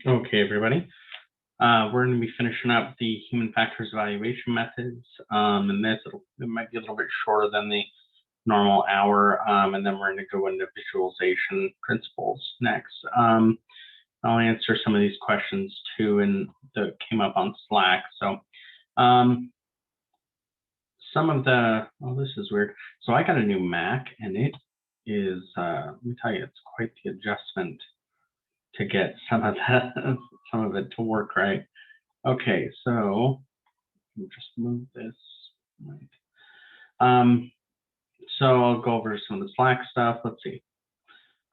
Okay, everybody. We're going to be finishing up the human factors evaluation methods, and it might be a little bit shorter than the normal hour, and then we're going to go into visualization principles next. I'll answer some of these questions too, and that came up on Slack. So, some of this is weird. So I got a new Mac, and it is, let me tell you, it's quite the adjustment to get some of it to work right. Okay, so let me just move this. Right. So I'll go over some of the Slack stuff. Let's see.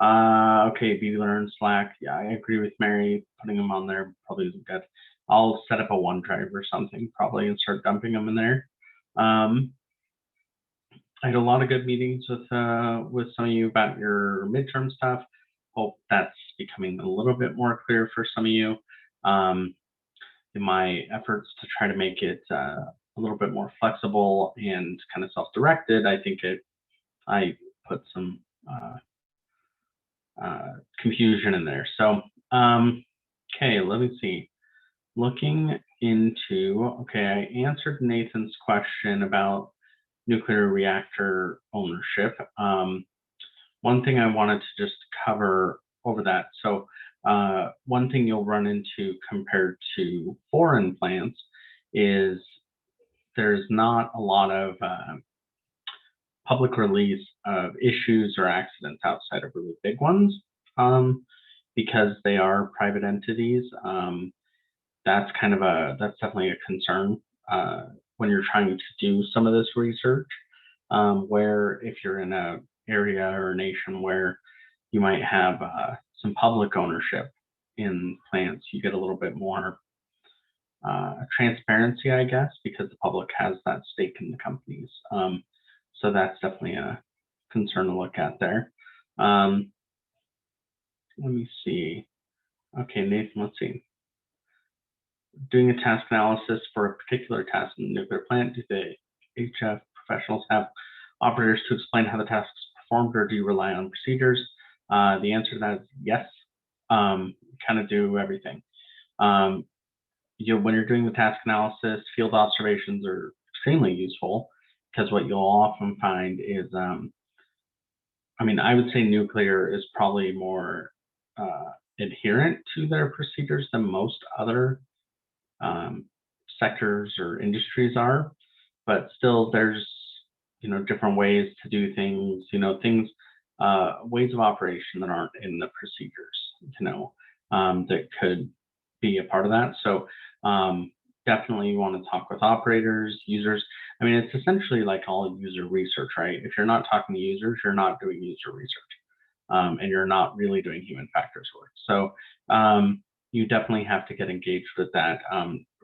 Okay, BBlearn, Slack. Yeah, I agree with Mary. Putting them on there probably isn't good. I'll set up a OneDrive or something probably and start dumping them in there. I had a lot of good meetings with some of you about your midterm stuff. Hope that's becoming a little bit more clear for some of you. In my efforts to try to make it a little bit more flexible and kind of self-directed, I think I put some confusion in there. So, okay, let me see. Looking into, okay, I answered Nathan's question about nuclear reactor ownership. One thing I wanted to just cover over that. So one thing you'll run into compared to foreign plants is there's not a lot of public release of issues or accidents outside of really big ones because they are private entities. That's definitely a concern when you're trying to do some of this research, where if you're in a area or a nation where you might have some public ownership in plants, you get a little bit more transparency, I guess, because the public has that stake in the companies. So that's definitely a concern to look at there. Let me see. Okay, Nathan, let's see. Doing a task analysis for a particular task in the nuclear plant, do the HF professionals have operators to explain how the task is performed, or do you rely on procedures? The answer to that is yes. Kind of do everything. When you're doing the task analysis, field observations are extremely useful because what you'll often find is, I would say nuclear is probably more adherent to their procedures than most other sectors or industries are, but still there's different ways to do things, ways of operation that aren't in the procedures, that could be a part of that. So definitely you want to talk with operators, users. It's essentially like all user research, right? If you're not talking to users, you're not doing user research, and you're not really doing human factors work. So you definitely have to get engaged with that.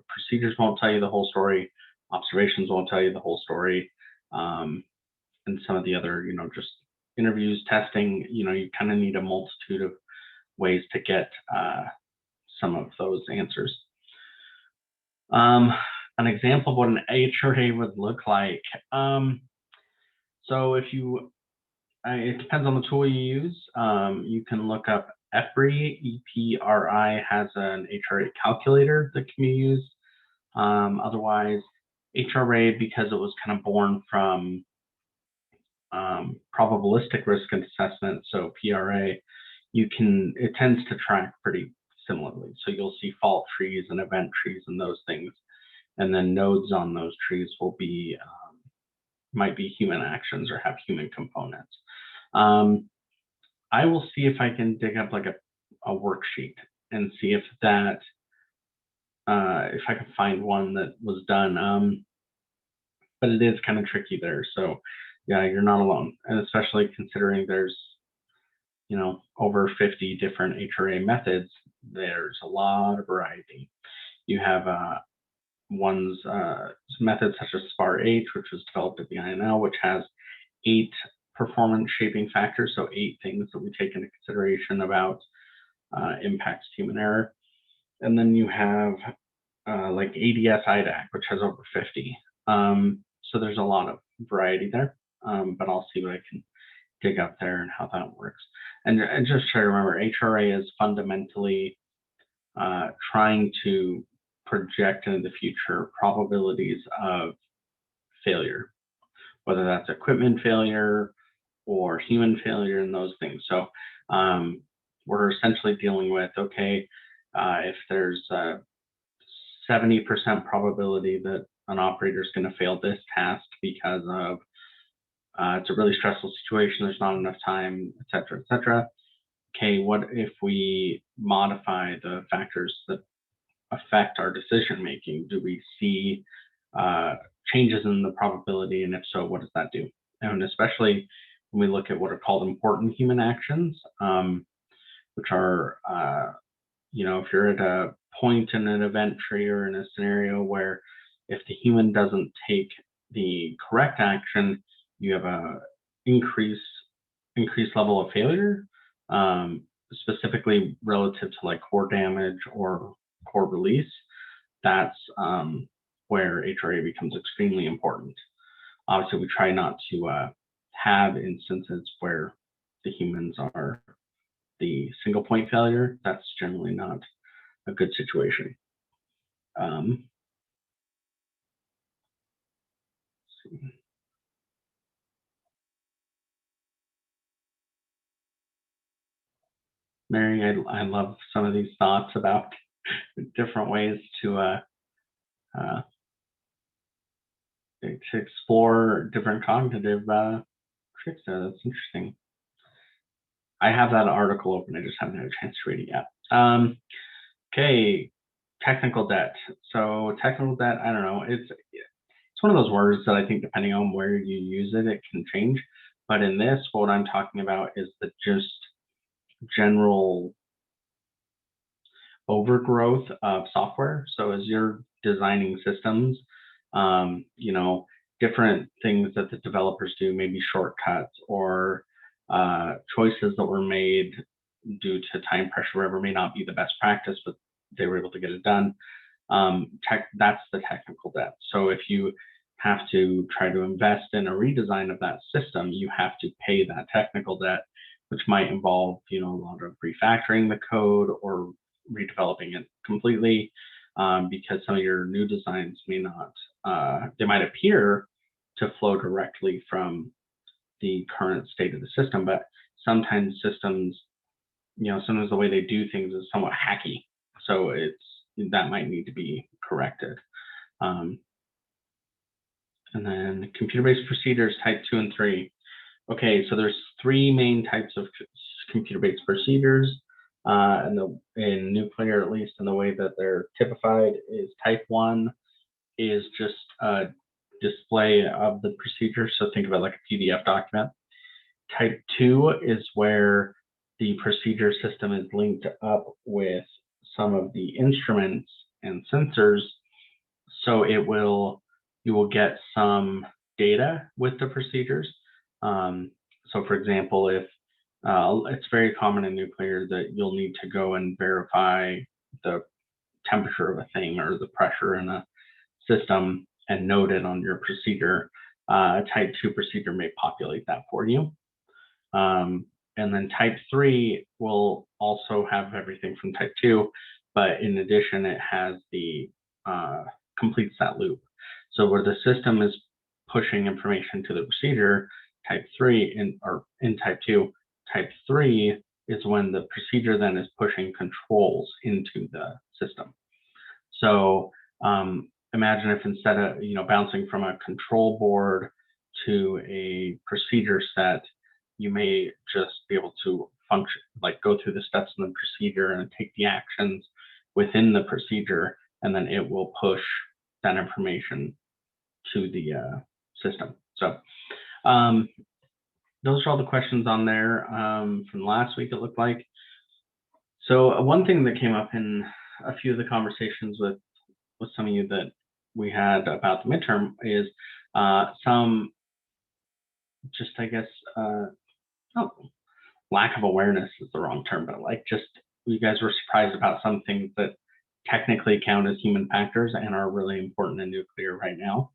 Procedures won't tell you the whole story. Observations won't tell you the whole story. And some of the other, just interviews, testing, you kind of need a multitude of ways to get some of those answers. An example of what an HRA would look like. So it depends on the tool you use. You can look up EPRI. EPRI has an HRA calculator that can be used. Otherwise, HRA, because it was kind of born from probabilistic risk assessment, so PRA, it tends to track pretty similarly. So you'll see fault trees and event trees and those things. And then nodes on those trees will be, might be human actions or have human components. I will see if I can dig up like a worksheet and see if that, if I can find one that was done. But it is kind of tricky there. So yeah, you're not alone. And especially considering there's, over 50 different HRA methods, there's a lot of variety. You have methods such as SPAR-H, which was developed at the INL, which has 8 performance shaping factors, so 8 things that we take into consideration about impacts to human error. And then you have like ADS-IDAC, which has over 50. So there's a lot of variety there, but I'll see what I can dig up there and how that works. And just try to remember, HRA is fundamentally trying to project into the future probabilities of failure, whether that's equipment failure or human failure and those things. So we're essentially dealing with, okay, if there's a 70% probability that an operator is going to fail this task because of it's a really stressful situation, there's not enough time, et cetera, et cetera. Okay, what if we modify the factors that affect our decision making? Do we see changes in the probability, and if so, what does that do? And especially when we look at what are called important human actions, which are, if you're at a point in an event tree or in a scenario where if the human doesn't take the correct action, you have a increased level of failure, specifically relative to like core damage or core release. That's where HRA becomes extremely important. Obviously, we try not to have instances where the humans are the single point failure. That's generally not a good situation. Let's see. Mary, I love some of these thoughts about different ways to explore different cognitive tricks there. That's interesting. I have that article open. I just haven't had a chance to read it yet. Okay, technical debt. So technical debt, I don't know. It's one of those words that I think depending on where you use it, it can change. But in this, what I'm talking about is the just general overgrowth of software. So as you're designing systems, different things that the developers do, maybe shortcuts or choices that were made due to time pressure, whatever, may not be the best practice, but they were able to get it done. That's the technical debt. So if you have to try to invest in a redesign of that system, you have to pay that technical debt, which might involve, a lot of refactoring the code or redeveloping it completely, because some of your new designs may not, they might appear to flow directly from the current state of the system, but sometimes systems, sometimes the way they do things is somewhat hacky. So that might need to be corrected. And then computer-based procedures, type 2 and 3. Okay, so there's 3 main types of computer-based procedures, in nuclear, at least in the way that they're typified. Is type 1 is just a display of the procedure, so think of it like a PDF document. Type 2 is where the procedure system is linked up with some of the instruments and sensors, so you will get some data with the procedures. So for example, if it's very common in nuclear that you'll need to go and verify the temperature of a thing or the pressure in a system and note it on your procedure, a type 2 procedure may populate that for you. And then type 3 will also have everything from type 2, but in addition, it has the completes that loop. So where the system is pushing information to the procedure, type 3 in type 2, type 3 is when the procedure then is pushing controls into the system. So imagine if instead of bouncing from a control board to a procedure set, you may just be able to function, like go through the steps in the procedure and take the actions within the procedure, and then it will push that information to the system. So those are all the questions on there from last week, it looked like. So one thing that came up in a few of the conversations with some of you that we had about the midterm is some just, I guess, lack of awareness is the wrong term, but like just you guys were surprised about some things that technically count as human factors and are really important in nuclear right now.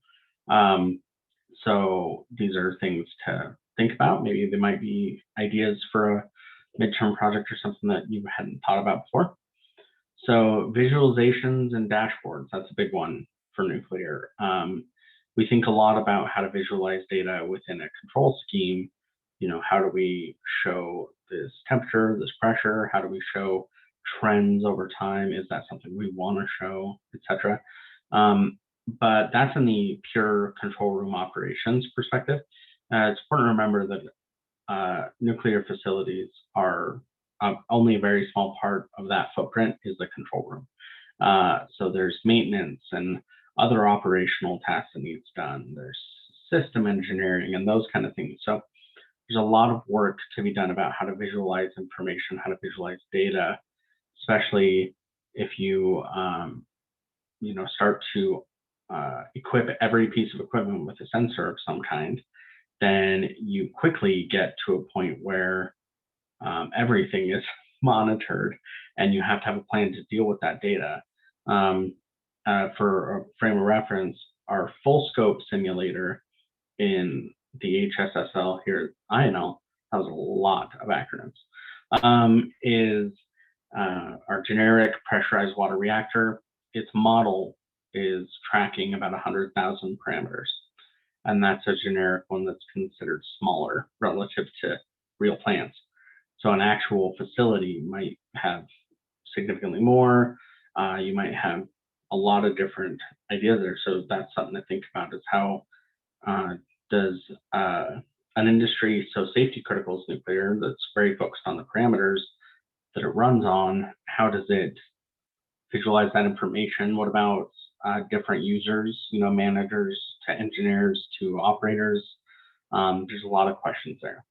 So these are things to think about. Maybe there might be ideas for a midterm project or something that you hadn't thought about before. So visualizations and dashboards, that's a big one for nuclear. We think a lot about how to visualize data within a control scheme. You know, how do we show this temperature, this pressure? How do we show trends over time? Is that something we want to show, etc.? But that's in the pure control room operations perspective. It's important to remember that nuclear facilities are only a very small part of that footprint is the control room. So there's maintenance and other operational tasks that needs done. There's system engineering and those kind of things. So there's a lot of work to be done about how to visualize information, how to visualize data, especially if you start to equip every piece of equipment with a sensor of some kind. Then you quickly get to a point where everything is monitored and you have to have a plan to deal with that data. For a frame of reference, our full scope simulator in the HSSL here at INL, that was a lot of acronyms, is our generic pressurized water reactor. Its model is tracking about 100,000 parameters. And that's a generic one that's considered smaller relative to real plants. So an actual facility might have significantly more. You might have a lot of different ideas there. So that's something to think about is how does an industry so safety critical as nuclear that's very focused on the parameters that it runs on, how does it visualize that information? What about different users, managers to engineers to operators? There's a lot of questions there.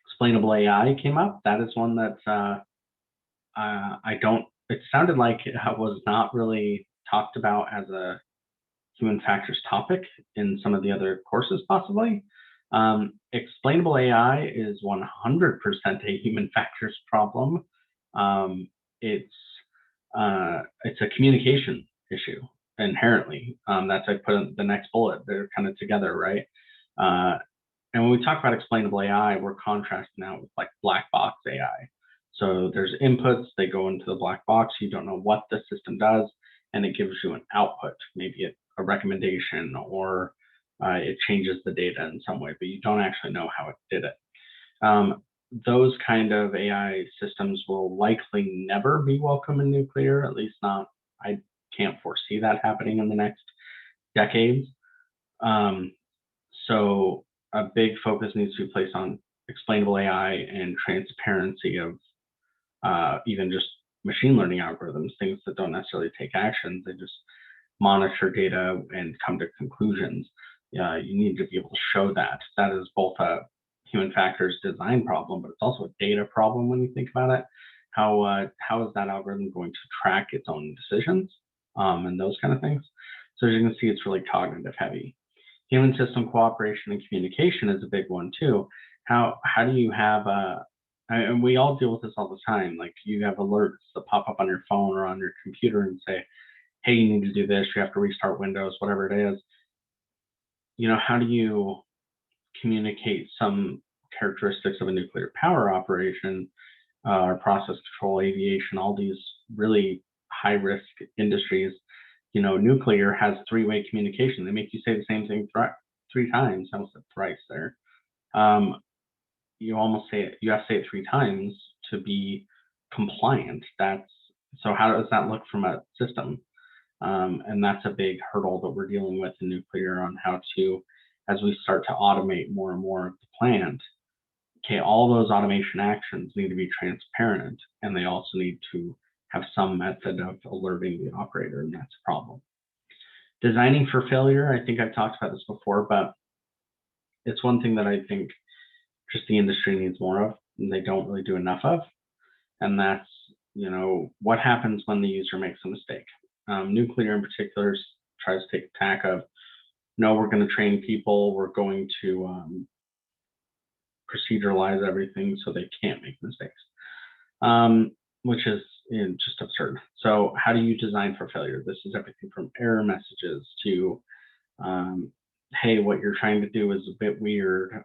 Explainable AI came up. That is one that it sounded like it was not really talked about as a human factors topic in some of the other courses possibly. Explainable AI is 100% a human factors problem. It's a communication issue inherently. That's I put in the next bullet. They're kind of together, right? And when we talk about explainable AI, we're contrasting that with like black box AI. So there's inputs, they go into the black box. You don't know what the system does, and it gives you an output, maybe a recommendation, or it changes the data in some way, but you don't actually know how it did it. Those kind of AI systems will likely never be welcome in nuclear, at least not, I can't foresee that happening in the next decades. So a big focus needs to be placed on explainable AI and transparency of even just machine learning algorithms, things that don't necessarily take actions, they just monitor data and come to conclusions. You need to be able to show that. That is both a human factors design problem, but it's also a data problem when you think about it. How is that algorithm going to track its own decisions and those kind of things? So as you can see, it's really cognitive heavy. Human system cooperation and communication is a big one too. How do you have and we all deal with this all the time. Like you have alerts that pop up on your phone or on your computer and say, hey, you need to do this, you have to restart Windows, whatever it is. How do you communicate some characteristics of a nuclear power operation or process control, aviation, all these really high risk industries? Nuclear has three-way communication. They make you say the same thing three times. I almost said thrice there. You have to say it three times to be compliant. So how does that look from a system? And that's a big hurdle that we're dealing with in nuclear on how to, as we start to automate more and more of the plant, all those automation actions need to be transparent, and they also need to have some method of alerting the operator, and that's a problem. Designing for failure, I think I've talked about this before, but it's one thing that I think just the industry needs more of, and they don't really do enough of. And that's, what happens when the user makes a mistake. Nuclear in particular tries to take a tack of, no, we're going to train people, we're going to proceduralize everything so they can't make mistakes, which is just absurd. So how do you design for failure? This is everything from error messages to, hey, what you're trying to do is a bit weird.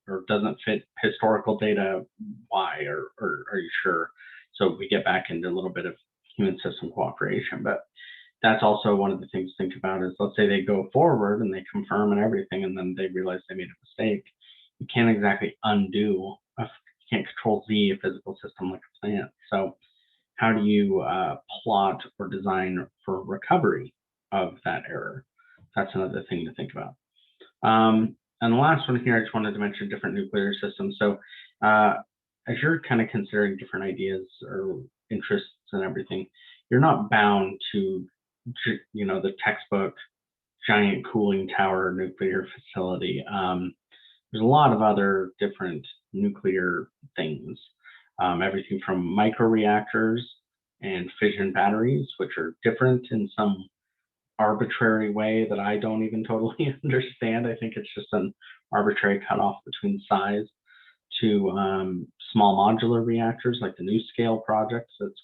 or doesn't fit historical data, why, or are you sure? So we get back into a little bit of human system cooperation, but that's also one of the things to think about is, let's say they go forward and they confirm and everything, and then they realize they made a mistake. You can't exactly undo, you can't control Z a physical system like a plant. So how do you plot or design for recovery of that error? That's another thing to think about. And the last one here, I just wanted to mention different nuclear systems. So as you're kind of considering different ideas or interests and everything, you're not bound to, the textbook giant cooling tower nuclear facility. There's a lot of other different nuclear things, everything from microreactors and fission batteries, which are different in some arbitrary way that I don't even totally understand. I think it's just an arbitrary cutoff between size, to small modular reactors like the NuScale project that's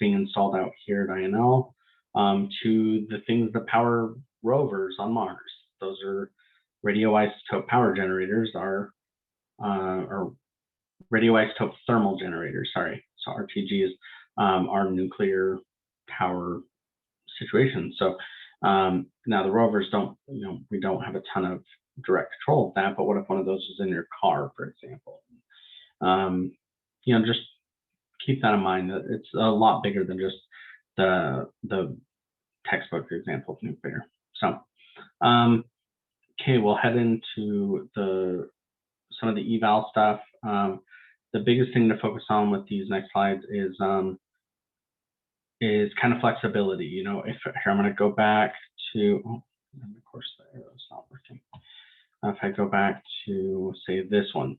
being installed out here at INL, to the things that power rovers on Mars. Those are radioisotope power generators, or radioisotope thermal generators, sorry. So RTGs are nuclear power situations. So now the rovers don't, we don't have a ton of direct control of that, but what if one of those is in your car, for example? Just keep that in mind, that it's a lot bigger than just the textbook example of nuclear. So, okay, we'll head into some of the eval stuff. The biggest thing to focus on with these next slides is kind of flexibility. If here I'm going to go back to, and of course the arrow's not working. If I go back to, say, this one,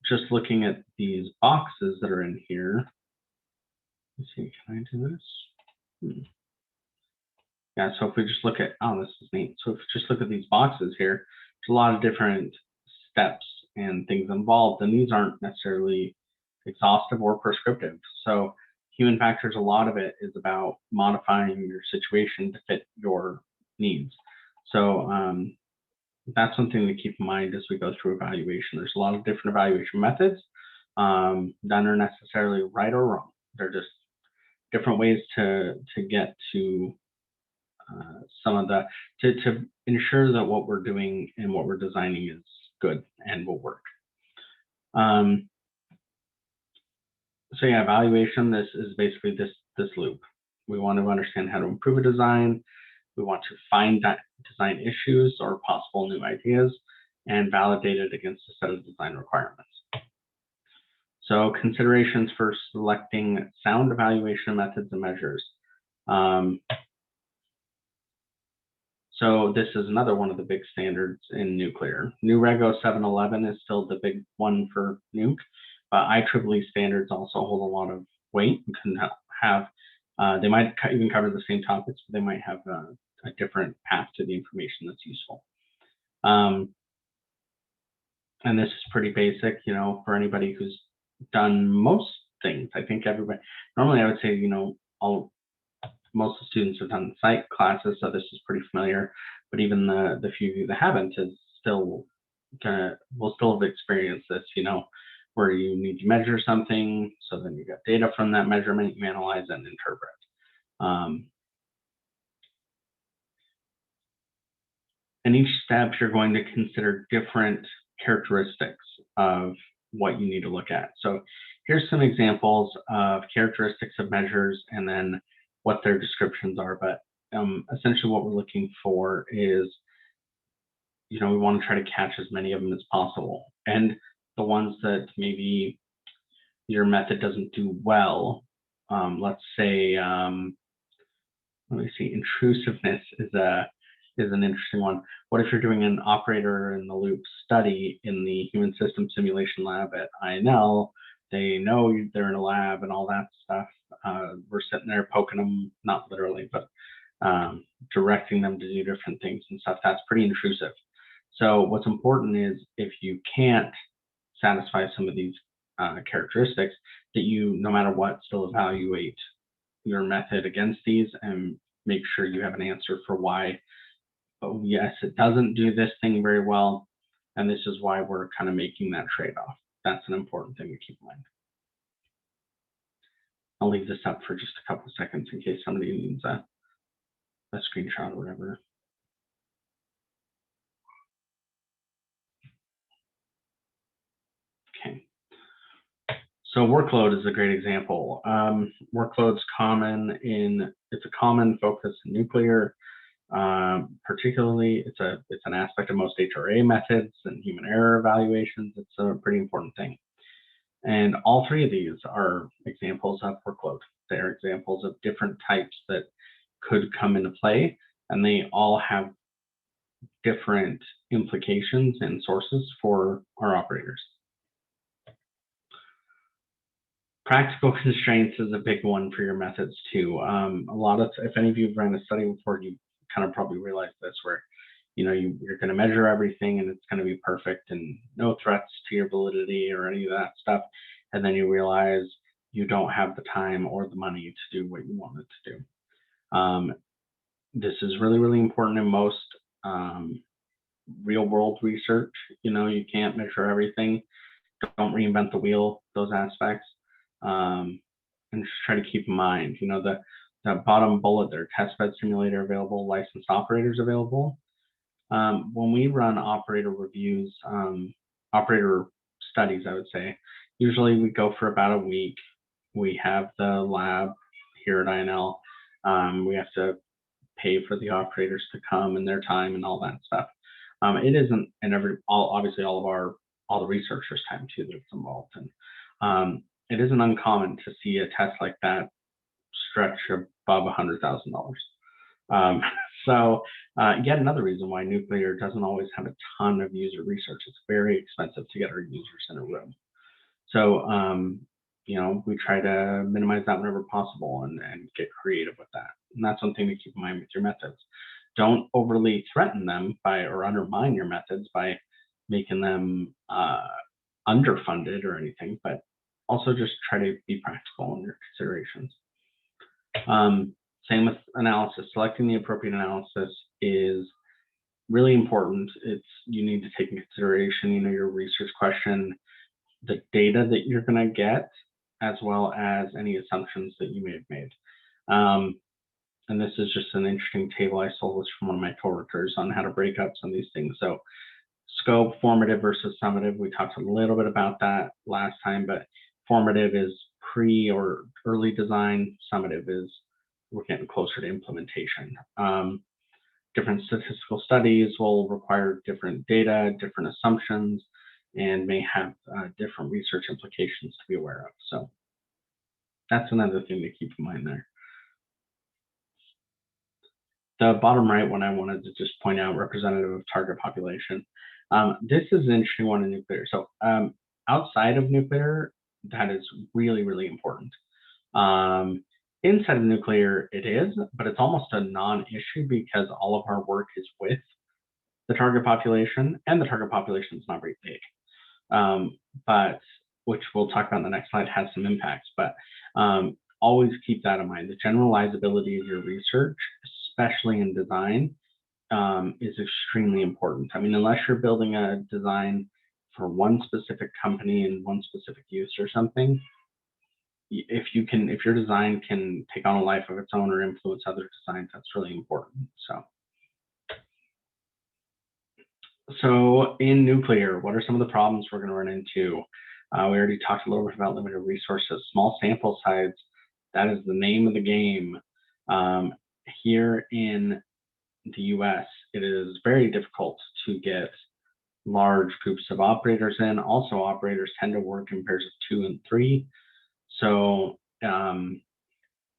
just looking at these boxes that are in here. Let's see, can I do this? Yeah, so if we just look at, oh, this is neat. So if we just look at these boxes here, there's a lot of different steps and things involved, and these aren't necessarily exhaustive or prescriptive. So human factors, a lot of it is about modifying your situation to fit your needs. So that's something to keep in mind as we go through evaluation. There's a lot of different evaluation methods. None are necessarily right or wrong. They're just different ways to get to some of to ensure that what we're doing and what we're designing is good and will work. So yeah, evaluation, this is basically this loop. We want to understand how to improve a design. We want to find that design issues or possible new ideas and validate it against a set of design requirements. So considerations for selecting sound evaluation methods and measures. So this is another one of the big standards in nuclear. NUREGO 711 is still the big one for nuke, but IEEE standards also hold a lot of weight and can have, they might even cover the same topics, but they might have a different path to the information that's useful. And this is pretty basic, for anybody who's done most things. I think everybody, normally I would say, most of the students have done psych classes, so this is pretty familiar, but even the few of you that haven't will still have experienced this, where you need to measure something, so then you get data from that measurement, you analyze and interpret. In each step, you're going to consider different characteristics of what you need to look at. So here's some examples of characteristics of measures and then what their descriptions are. But essentially what we're looking for is, we want to try to catch as many of them as possible. And the ones that maybe your method doesn't do well, let's say, let me see, intrusiveness is an interesting one. What if you're doing an operator in the loop study in the human system simulation lab at INL? They know they're in a lab and all that stuff. We're sitting there poking them, not literally, but directing them to do different things and stuff. That's pretty intrusive. So what's important is, if you can't satisfy some of these characteristics, that you, no matter what, still evaluate your method against these and make sure you have an answer for why oh yes, it doesn't do this thing very well, and this is why we're kind of making that trade-off. That's an important thing to keep in mind. I'll leave this up for just a couple seconds in case somebody needs a screenshot or whatever. Okay. So workload is a great example. Workload's common it's a common focus in nuclear. Particularly, it's an aspect of most HRA methods and human error evaluations. It's a pretty important thing. And all three of these are examples of workload. They're examples of different types that could come into play, and they all have different implications and sources for our operators. Practical constraints is a big one for your methods too. If any of you have run a study before, you kind of probably realize this, where you're going to measure everything and it's going to be perfect and no threats to your validity or any of that stuff, and then you realize you don't have the time or the money to do what you wanted to do. This is really, really important in most real world research. You can't measure everything. Don't reinvent the wheel, those aspects. And just try to keep in mind, the bottom bullet there, test bed simulator available, licensed operators available. When we run operator reviews, operator studies, I would say, usually we go for about a week. We have the lab here at INL. We have to pay for the operators to come and their time and all that stuff. It isn't, and obviously all the researchers' time too that's involved. And it isn't uncommon to see a test like that stretch above $100,000. So yet another reason why nuclear doesn't always have a ton of user research. It's very expensive to get our users in a room. So we try to minimize that whenever possible and get creative with that. And that's one thing to keep in mind with your methods. Don't overly threaten them or undermine your methods by making them underfunded or anything, but also just try to be practical in your considerations. Same with analysis. Selecting the appropriate analysis is really important. You need to take in consideration, your research question, the data that you're going to get, as well as any assumptions that you may have made. And this is just an interesting table I stole this from one of my coworkers on how to break up some of these things. So scope, formative versus summative. We talked a little bit about that last time, but formative is pre or early design. Summative is we're getting closer to implementation. Different statistical studies will require different data, different assumptions, and may have different research implications to be aware of. So that's another thing to keep in mind there. The bottom right one I wanted to just point out, representative of target population. This is an interesting one in nuclear. So outside of nuclear, that is really, really important. Inside of nuclear, it is, but it's almost a non-issue because all of our work is with the target population, and the target population is not very big. But which we'll talk about in the next slide has some impacts, but always keep that in mind. The generalizability of your research, especially in design, is extremely important. I mean, unless you're building a design for one specific company and one specific use or something, if your design can take on a life of its own or influence other designs, that's really important. So in nuclear, what are some of the problems we're going to run into? We already talked a little bit about limited resources, small sample size. That is the name of the game. Here in the US, it is very difficult to get large groups of operators in. Also, operators tend to work in pairs of 2 and 3. So, and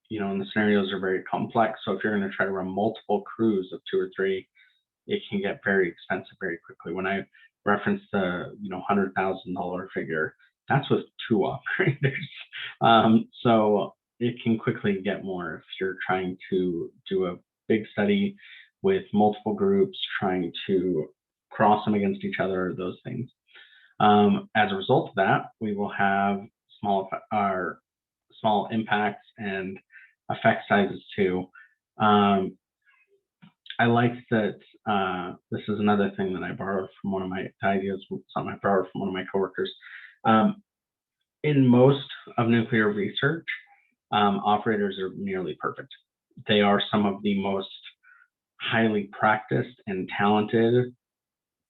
the scenarios are very complex. So if you're going to try to run multiple crews of 2 or 3, it can get very expensive very quickly. When I referenced the $100,000 figure, that's with 2 operators. So it can quickly get more if you're trying to do a big study with multiple groups, trying to cross them against each other, those things. As a result of that, we will have small impacts and effect sizes too. I like that this is another thing that I borrowed from one of my ideas, something I borrowed from one of my coworkers. In most of nuclear research, operators are nearly perfect. They are some of the most highly practiced and talented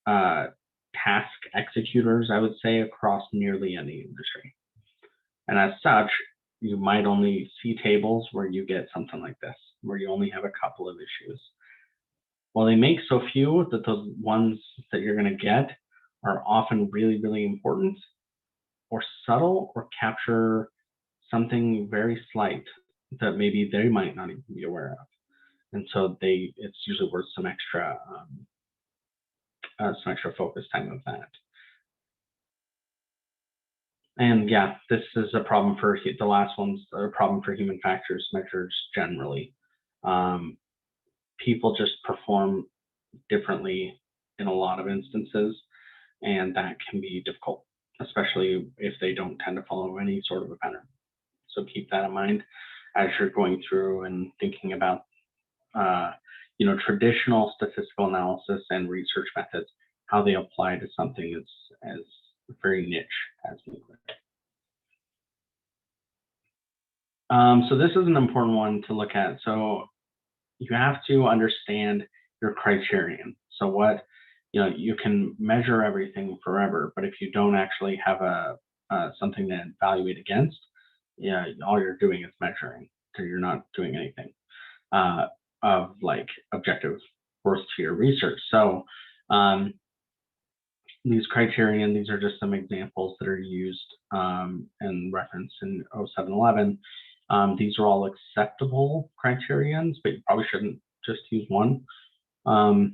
task executors, I would say, across nearly any industry. And as such, you might only see tables where you get something like this, where you only have a couple of issues. Well, they make so few that those ones that you're going to get are often really, really important or subtle or capture something very slight that maybe they might not even be aware of. And so it's usually worth some extra focus time of that. And yeah, this is a problem for the last one's a problem for human factors measures generally. People just perform differently in a lot of instances, and that can be difficult, especially if they don't tend to follow any sort of a pattern. So keep that in mind as you're going through and thinking about, traditional statistical analysis and research methods, how they apply to something as very niche as nuclear. So this is an important one to look at. So you have to understand your criterion. So you can measure everything forever, but if you don't actually have something to evaluate against, all you're doing is measuring. So you're not doing anything of like objective worth to your research. So these criterion, these are just some examples that are used and referenced in 0711. These are all acceptable criterions, but you probably shouldn't just use one. But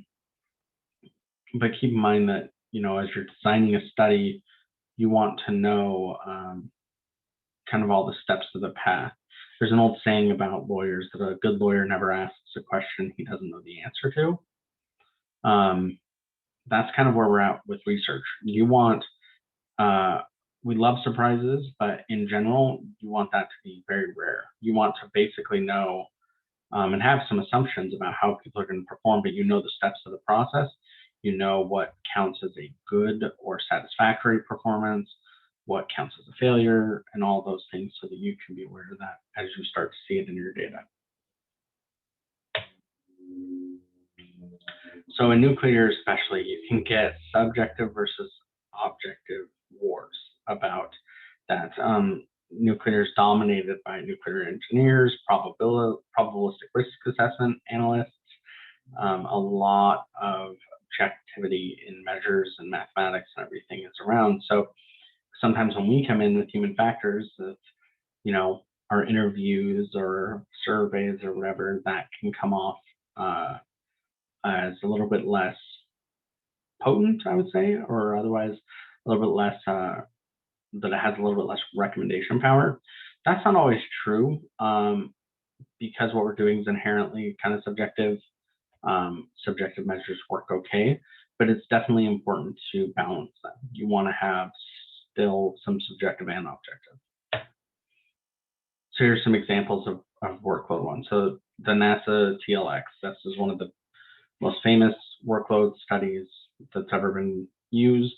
keep in mind that, as you're designing a study, you want to know kind of all the steps of the path. There's an old saying about lawyers that a good lawyer never asks a question he doesn't know the answer to. That's kind of where we're at with research. We love surprises, but in general, you want that to be very rare. You want to basically know and have some assumptions about how people are going to perform, but you know the steps of the process. You know what counts as a good or satisfactory performance, what counts as a failure, and all those things so that you can be aware of that as you start to see it in your data. So in nuclear especially, you can get subjective versus objective wars about that. Nuclear is dominated by nuclear engineers, probabilistic risk assessment analysts, a lot of objectivity in measures and mathematics and everything is around. So sometimes when we come in with human factors, our interviews or surveys or whatever, that can come off as a little bit less potent, I would say, or otherwise a little bit less, that it has a little bit less recommendation power. That's not always true because what we're doing is inherently kind of subjective. Subjective measures work okay, but it's definitely important to balance them. You want to have still some subjective and objective. So here's some examples of workload ones. So the NASA TLX, this is one of the most famous workload studies that's ever been used.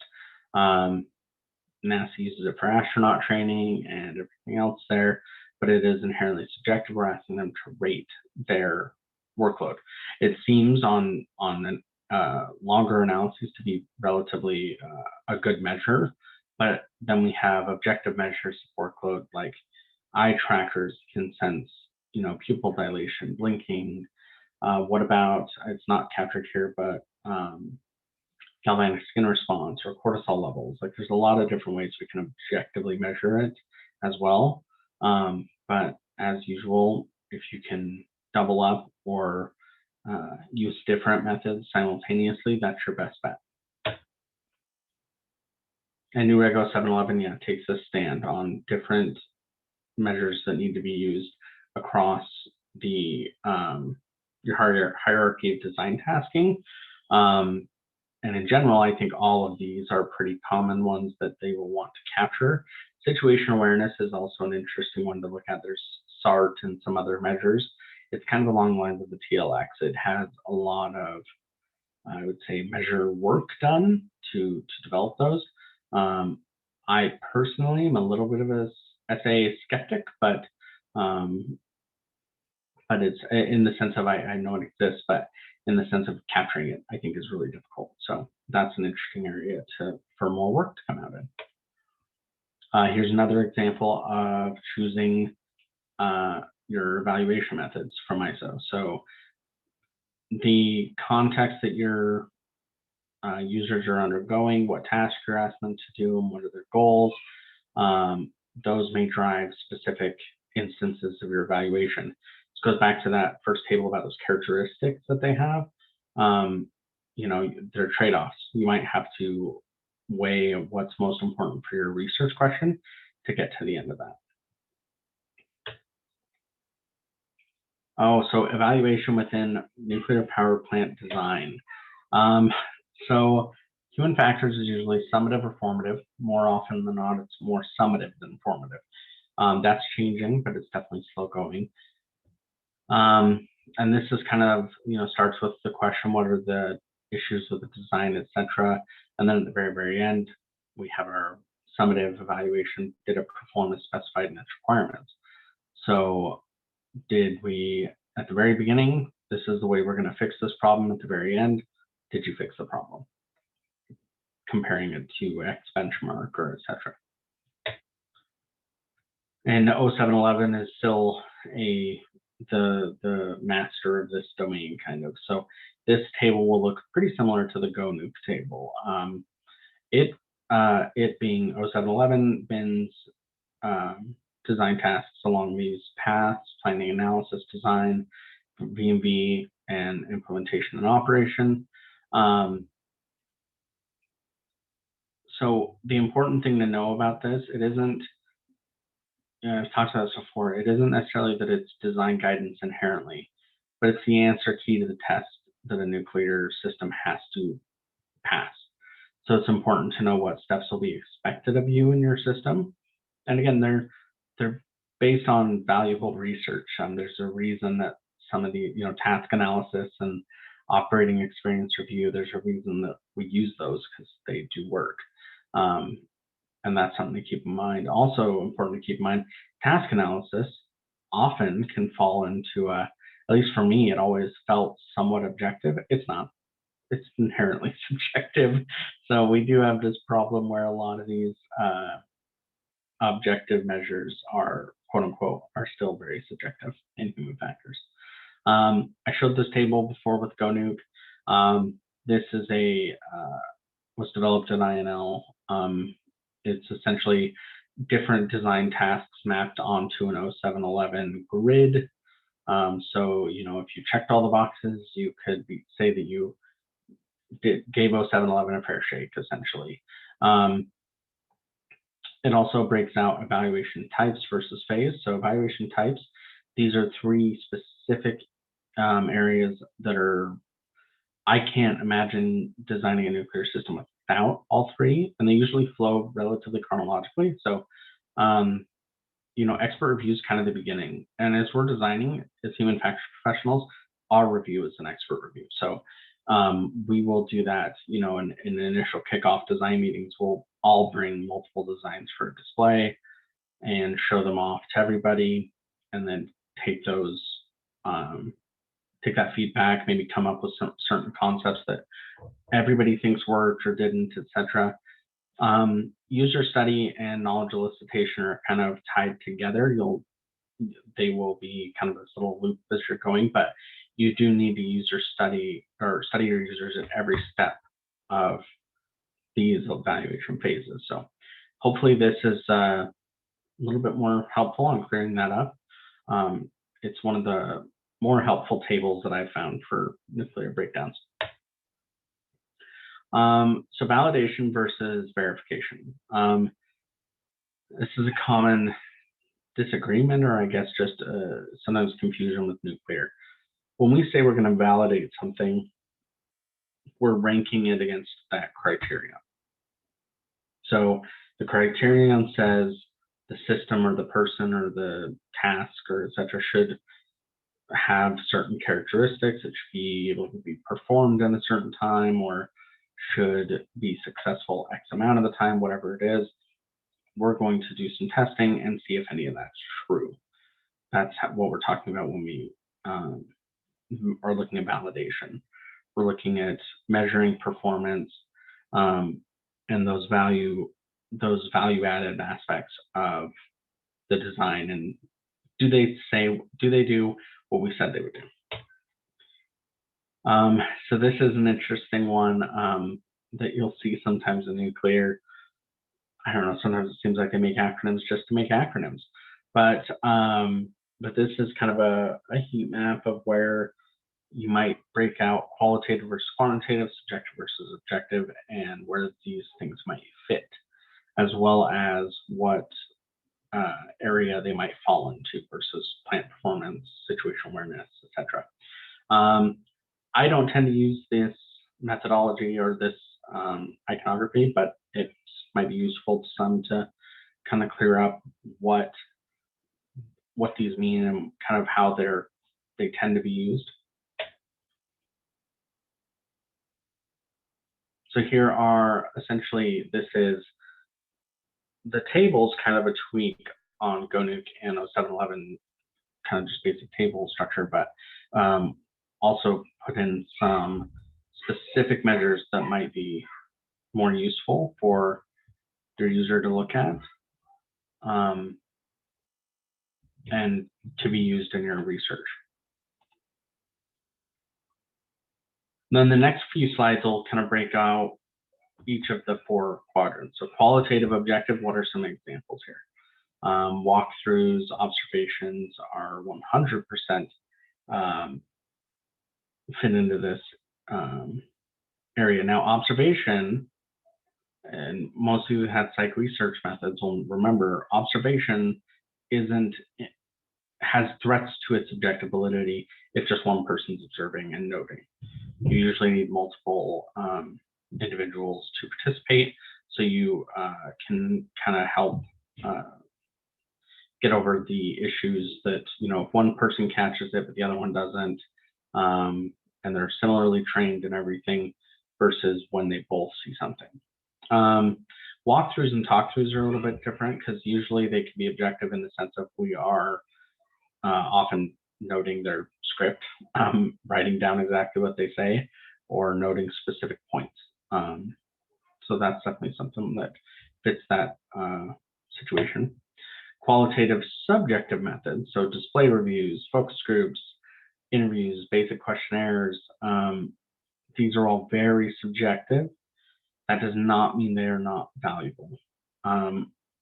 NASA uses it for astronaut training and everything else there, but it is inherently subjective. We're asking them to rate their workload. It seems on longer analyses to be relatively a good measure, but then we have objective measures of workload like eye trackers can sense, pupil dilation, blinking. What about, it's not captured here, but galvanic skin response or cortisol levels. Like there's a lot of different ways we can objectively measure it as well. But as usual, if you can double up or use different methods simultaneously, that's your best bet. And NUREG 0711, takes a stand on different measures that need to be used across the your hierarchy of design tasking. And in general, I think all of these are pretty common ones that they will want to capture. Situation awareness is also an interesting one to look at. There's SART and some other measures. it's kind of along the lines of the TLX. It has a lot of, I would say, measure work done to develop those. I personally am a little bit of a SAA skeptic, but it's in the sense of I know it exists, but in the sense of capturing it, I think is really difficult. So that's an interesting area for more work to come out in. Here's another example of choosing your evaluation methods from ISO. So the context that your users are undergoing, what tasks you're asking them to do, and what are their goals, those may drive specific instances of your evaluation. This goes back to that first table about those characteristics that they have. You know, there are trade-offs. You might have to weigh what's most important for your research question to get to the end of that. Oh, so evaluation within nuclear power plant design. So human factors is usually summative or formative. More often than not, it's more summative than formative. That's changing, but it's definitely slow going. And this is kind of, you know, starts with the question, what are the issues with the design, etc. And then at the very, very end, we have our summative evaluation. Did it perform as specified in its requirements? So did we, at the very beginning, this is the way we're going to fix this problem. At the very end, did you fix the problem? Comparing it to X benchmark or etc. And 0711 is still the master of this domain, kind of. So this table will look pretty similar to the GoNuke table. It being 0711 bins design tasks along these paths: planning, analysis, design, V&V, and implementation and operation. So the important thing to know about this, it isn't, I've talked about this before, it isn't necessarily that it's design guidance inherently, but it's the answer key to the test that a nuclear system has to pass. So it's important to know what steps will be expected of you in your system. And again, they're based on valuable research. There's a reason that some of the, you know, task analysis and operating experience review, there's a reason that we use those, because they do work. And that's something to keep in mind. Also important to keep in mind, task analysis often can fall into at least for me, it always felt somewhat objective. It's not. It's inherently subjective. So we do have this problem where a lot of these objective measures are, quote unquote, are still very subjective in human factors. I showed this table before with GoNuke. This is was developed in INL. It's essentially different design tasks mapped onto an 0711 grid. So, you know, if you checked all the boxes, you could say that you gave 0711 a fair shake, essentially. It also breaks out evaluation types versus phase. So evaluation types, these are three specific areas that are, I can't imagine designing a nuclear system without all three, and they usually flow relatively chronologically. So, you know, expert review is kind of the beginning. And as we're designing as human factors professionals, our review is an expert review. So we will do that, you know, in the initial kickoff design meetings. We'll all bring multiple designs for a display and show them off to everybody, and then take those, take that feedback, maybe come up with some certain concepts that everybody thinks worked or didn't, etc. User study and knowledge elicitation are kind of tied together. They will be kind of this little loop as you're going, but you do need to user study or study your users at every step of these evaluation phases. So hopefully this is a little bit more helpful on clearing that up. It's one of the more helpful tables that I've found for nuclear breakdowns. So validation versus verification. This is a common disagreement, or I guess just sometimes confusion with nuclear. When we say we're going to validate something, we're ranking it against that criteria. So the criterion says the system or the person or the task or etc. should have certain characteristics. It should be able to be performed in a certain time, or should be successful X amount of the time, whatever it is. We're going to do some testing and see if any of that's true. That's what we're talking about when we are looking at validation. We're looking at measuring performance and those value added aspects of the design, and do they do what we said they would do. So this is an interesting one that you'll see sometimes in nuclear. I don't know, sometimes it seems like they make acronyms just to make acronyms, but this is kind of a heat map of where you might break out qualitative versus quantitative, subjective versus objective, and where these things might fit, as well as what area they might fall into versus plant performance, situational awareness, etc. I don't tend to use this methodology or this iconography, but it might be useful to some to kind of clear up what these mean and kind of how they tend to be used. So here are essentially, this is the table's kind of a tweak on GoNuke and 0711, kind of just basic table structure, but also put in some specific measures that might be more useful for your user to look at and to be used in your research. Then the next few slides will kind of break out each of the 4 quadrants. So qualitative, objective, what are some examples here? Walkthroughs, observations are 100% fit into this area. Now, observation, and most of you who had psych research methods will remember, observation has threats to its objective validity if just one person's observing and noting. You usually need multiple individuals to participate, so you can kind of help get over the issues that, if one person catches it but the other one doesn't, and they're similarly trained and everything, versus when they both see something. Walkthroughs and talkthroughs are a little bit different because usually they can be objective in the sense of we are often noting their script, writing down exactly what they say, or noting specific points. So that's definitely something that fits that situation. Qualitative subjective methods, so display reviews, focus groups, interviews, basic questionnaires, these are all very subjective. That does not mean they are not valuable.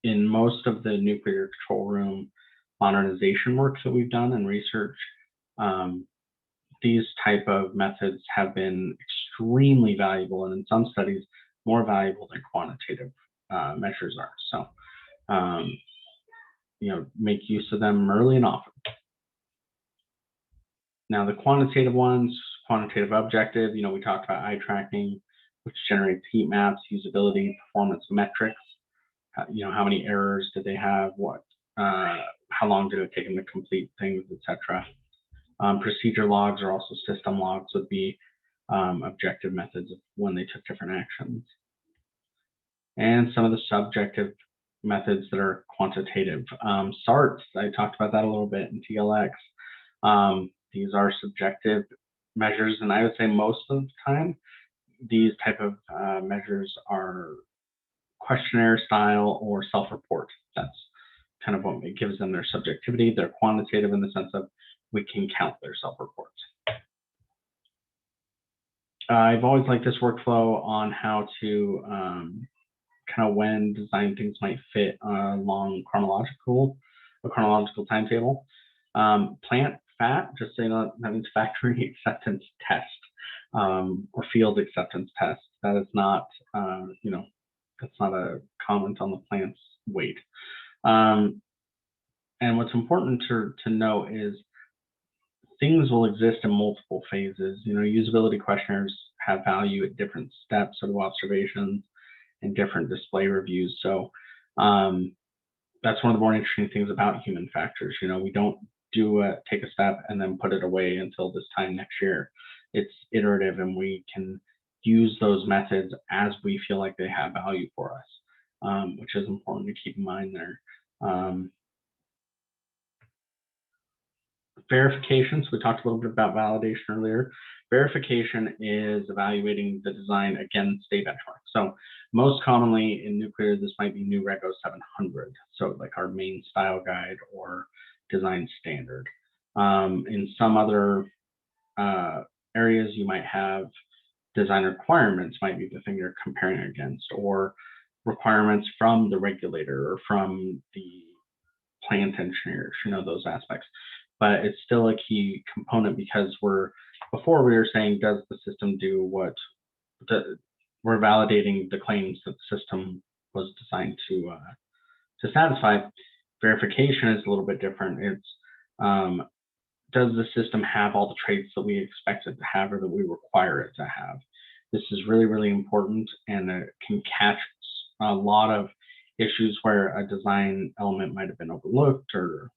In most of the nuclear control room modernization work that we've done and research, these type of methods have been extremely valuable, and in some studies, more valuable than quantitative measures are. So, make use of them early and often. Now, the quantitative ones, quantitative objective, we talked about eye tracking, which generates heat maps, usability, performance metrics. How many errors did they have? How long did it take them to complete things, etc. Procedure logs or also system logs would be objective methods of when they took different actions. And some of the subjective methods that are quantitative. SARTs, I talked about that a little bit in TLX. These are subjective measures, and I would say most of the time, these type of measures are questionnaire style or self-report. That's kind of what gives them their subjectivity. They're quantitative in the sense of we can count their self-reports. I've always liked this workflow on how to kind of when design things might fit along chronological timetable. Plant FAT, just so you know, that means factory acceptance test or field acceptance test. That is not, that's not a comment on the plant's weight. And what's important to know is things will exist in multiple phases. Usability questionnaires have value at different steps of observations and different display reviews. So that's one of the more interesting things about human factors. We don't take a step and then put it away until this time next year. It's iterative, and we can use those methods as we feel like they have value for us, which is important to keep in mind there. Verifications, we talked a little bit about validation earlier. Verification is evaluating the design against a benchmark. So most commonly in nuclear, this might be NUREGO 700. So like our main style guide or design standard. In some other areas, you might have design requirements might be the thing you're comparing against, or requirements from the regulator or from the plant engineers, those aspects. But it's still a key component, because before we were saying, does the system do what we're validating the claims that the system was designed to satisfy. Verification is a little bit different. It's does the system have all the traits that we expect it to have or that we require it to have? This is really, really important, and it can catch a lot of issues where a design element might have been overlooked or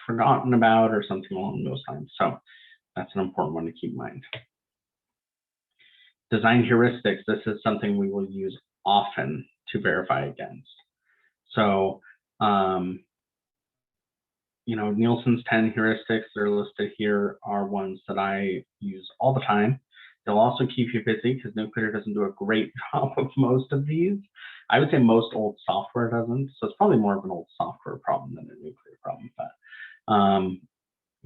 forgotten about or something along those lines. So that's an important one to keep in mind. Design heuristics, this is something we will use often to verify against. So, Nielsen's 10 heuristics, they're listed here, are ones that I use all the time. They'll also keep you busy, because nuclear doesn't do a great job of most of these. I would say most old software doesn't, so it's probably more of an old software problem than a nuclear problem.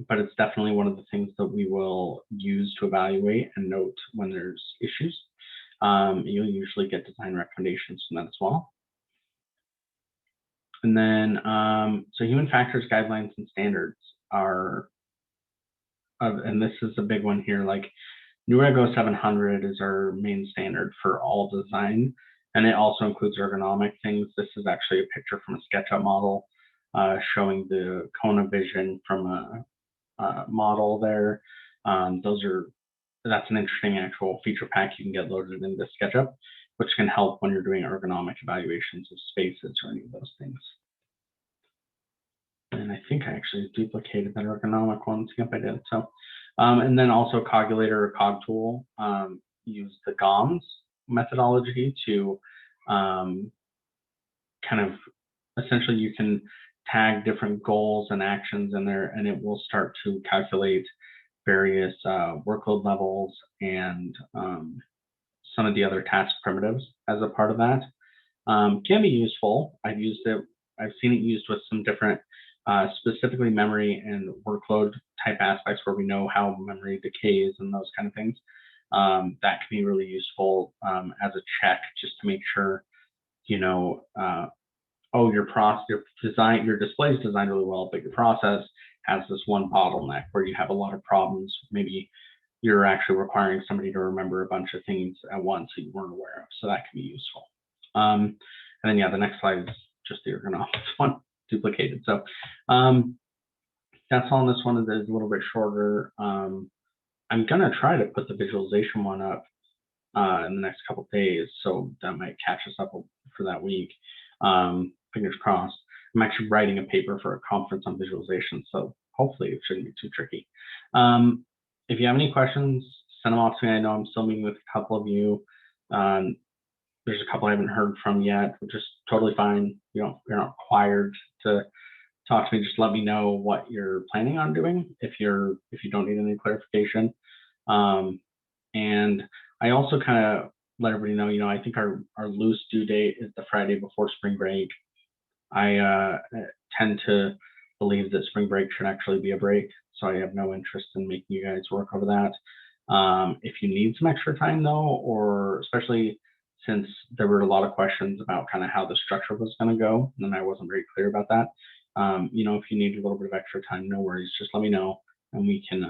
But it's definitely one of the things that we will use to evaluate and note when there's issues. You'll usually get design recommendations from that as well. And then, so human factors, guidelines, and standards are, and this is a big one here, like NUREGO 700 is our main standard for all design, and it also includes ergonomic things. This is actually a picture from a SketchUp model showing the Kona vision from a model there. That's an interesting actual feature pack you can get loaded into SketchUp, which can help when you're doing ergonomic evaluations of spaces or any of those things. And I think I actually duplicated that ergonomic one. Yep, I did. So, and then also Cogulator or CogTool use the GOMS methodology to kind of, essentially you can tag different goals and actions in there, and it will start to calculate various workload levels and some of the other task primitives as a part of that. Can be useful. I've used it. I've seen it used with some different, specifically memory and workload type aspects where we know how memory decays and those kind of things. That can be really useful as a check, just to make sure, oh, your display is designed really well, but your process has this one bottleneck where you have a lot of problems. Maybe you're actually requiring somebody to remember a bunch of things at once that you weren't aware of. So that can be useful. And then, yeah, the next slide is just the ergonomics one duplicated. So that's all on this one. It is a little bit shorter. I'm going to try to put the visualization one up in the next couple of days. So that might catch us up for that week. Fingers crossed. I'm actually writing a paper for a conference on visualization, so hopefully it shouldn't be too tricky. If you have any questions, send them off to me. I know I'm still meeting with a couple of you. There's a couple I haven't heard from yet, which is totally fine. You're not required to talk to me. Just let me know what you're planning on doing if you don't need any clarification. And I also kind of let everybody know, I think our loose due date is the Friday before spring break. I tend to believe that spring break should actually be a break, so I have no interest in making you guys work over that. If you need some extra time though, or especially since there were a lot of questions about kind of how the structure was going to go, and I wasn't very clear about that. If you need a little bit of extra time, no worries, just let me know and we can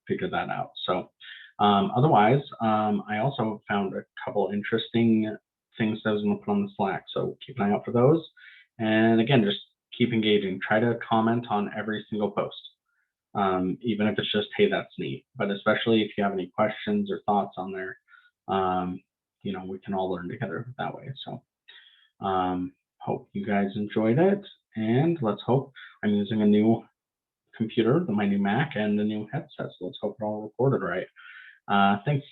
figure that out. So otherwise, I also found a couple interesting things that I was going to put on the Slack, so keep an eye out for those. And again, just keep engaging. Try to comment on every single post, even if it's just, hey, that's neat. But especially if you have any questions or thoughts on there, we can all learn together that way. So hope you guys enjoyed it. And let's hope I'm using a new computer, my new Mac, and the new headset. So let's hope it all recorded right. Thanks